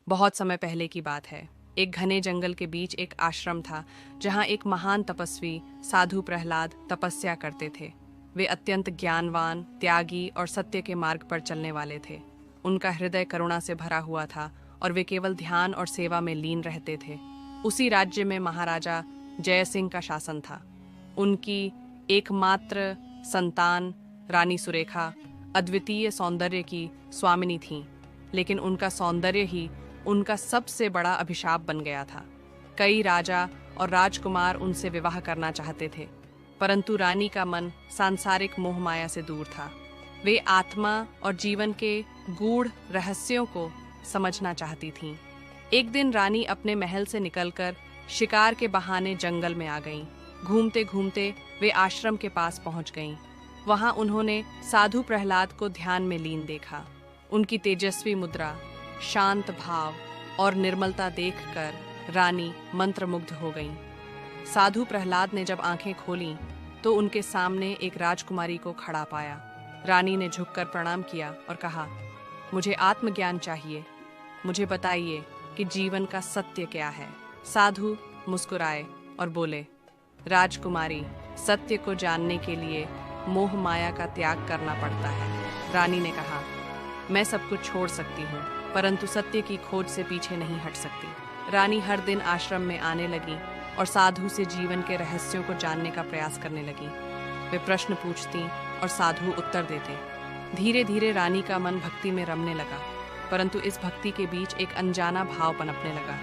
बहुत समय पहले की बात है। एक घने जंगल के बीच एक आश्रम था जहाँ एक महान तपस्वी साधु प्रहलाद तपस्या करते थे। वे अत्यंत ज्ञानवान, त्यागी और सत्य के मार्ग पर चलने वाले थे। उनका हृदय करुणा से भरा हुआ था और वे केवल ध्यान और सेवा में लीन रहते थे। उसी राज्य में महाराजा जय सिंह का शासन था। उनकी एकमात्र संतान रानी सुरेखा अद्वितीय सौंदर्य की स्वामिनी थीं, लेकिन उनका सौंदर्य ही उनका सबसे बड़ा अभिशाप बन गया था। कई राजा और राजकुमार उनसे विवाह करना चाहते थे, परंतु रानी का मन सांसारिक मोह माया से दूर था। वे आत्मा और जीवन के गूढ़ रहस्यों को समझना चाहती थीं। एक दिन रानी अपने महल से निकलकर शिकार के बहाने जंगल में आ गईं। घूमते घूमते वे आश्रम के पास पहुंच गईं। वहां उन्होंने साधु प्रहलाद को ध्यान में लीन देखा। उनकी तेजस्वी मुद्रा, शांत भाव और निर्मलता देखकर रानी मंत्रमुग्ध हो गईं। साधु प्रहलाद ने जब आंखें खोलीं तो उनके सामने एक राजकुमारी को खड़ा पाया। रानी ने झुककर प्रणाम किया और कहा, मुझे आत्मज्ञान चाहिए। मुझे बताइए कि जीवन का सत्य क्या है। साधु मुस्कुराए और बोले, राजकुमारी, सत्य को जानने के लिए मोह माया का त्याग करना पड़ता है। रानी ने कहा, मैं सब कुछ छोड़ सकती हूँ, परंतु सत्य की खोज से पीछे नहीं हट सकती। रानी हर दिन आश्रम में आने लगी और साधु से जीवन के रहस्यों को जानने का प्रयास करने लगी। वे प्रश्न पूछती और साधु उत्तर देते। धीरे धीरे रानी का मन भक्ति में रमने लगा, परंतु इस भक्ति के बीच एक अनजाना भाव पनपने लगा,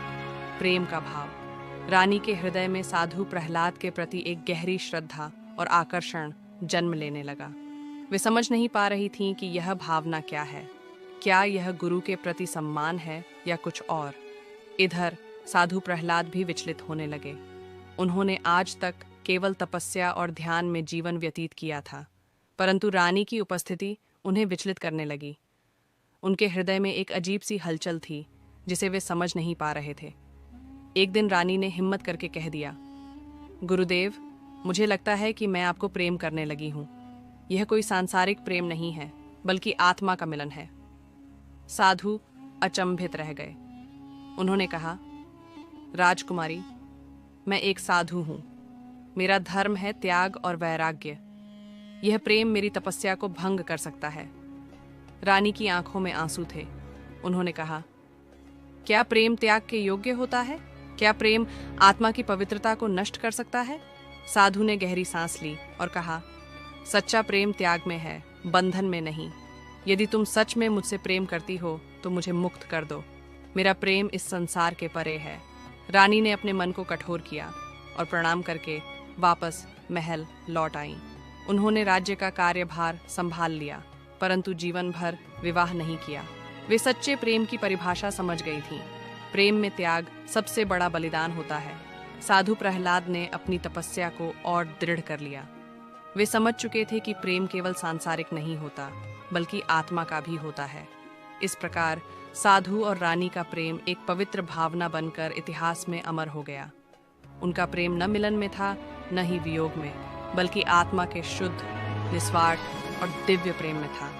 प्रेम का भाव। रानी के हृदय में साधु प्रहलाद के प्रति एक गहरी श्रद्धा और आकर्षण जन्म लेने लगा। वे समझ नहीं पा रही थीं कि यह भावना क्या है। क्या यह गुरु के प्रति सम्मान है या कुछ और? इधर साधु प्रहलाद भी विचलित होने लगे। उन्होंने आज तक केवल तपस्या और ध्यान में जीवन व्यतीत किया था, परंतु रानी की उपस्थिति उन्हें विचलित करने लगी। उनके हृदय में एक अजीब सी हलचल थी जिसे वे समझ नहीं पा रहे थे। एक दिन रानी ने हिम्मत करके कह दिया, गुरुदेव, मुझे लगता है कि मैं आपको प्रेम करने लगी हूँ। यह कोई सांसारिक प्रेम नहीं है, बल्कि आत्मा का मिलन है। साधु अचंभित रह गए। उन्होंने कहा, राजकुमारी, मैं एक साधु हूँ। मेरा धर्म है त्याग और वैराग्य। यह प्रेम मेरी तपस्या को भंग कर सकता है। रानी की आंखों में आंसू थे। उन्होंने कहा, क्या प्रेम त्याग के योग्य होता है? क्या प्रेम आत्मा की पवित्रता को नष्ट कर सकता है? साधु ने गहरी सांस ली और कहा, सच्चा प्रेम त्याग में है, बंधन में नहीं। यदि तुम सच में मुझसे प्रेम करती हो तो मुझे मुक्त कर दो। मेरा प्रेम इस संसार के परे है। रानी ने अपने मन को कठोर किया और प्रणाम करके वापस महल लौट आईं। उन्होंने राज्य का कार्यभार संभाल लिया, परंतु जीवन भर विवाह नहीं किया। वे सच्चे प्रेम की परिभाषा समझ गई थीं। प्रेम में त्याग सबसे बड़ा बलिदान होता है। साधु प्रहलाद ने अपनी तपस्या को और दृढ़ कर लिया। वे समझ चुके थे कि प्रेम केवल सांसारिक नहीं होता, बल्कि आत्मा का भी होता है। इस प्रकार साधु और रानी का प्रेम एक पवित्र भावना बनकर इतिहास में अमर हो गया। उनका प्रेम न मिलन में था, न ही वियोग में, बल्कि आत्मा के शुद्ध, निस्वार्थ और दिव्य प्रेम में था।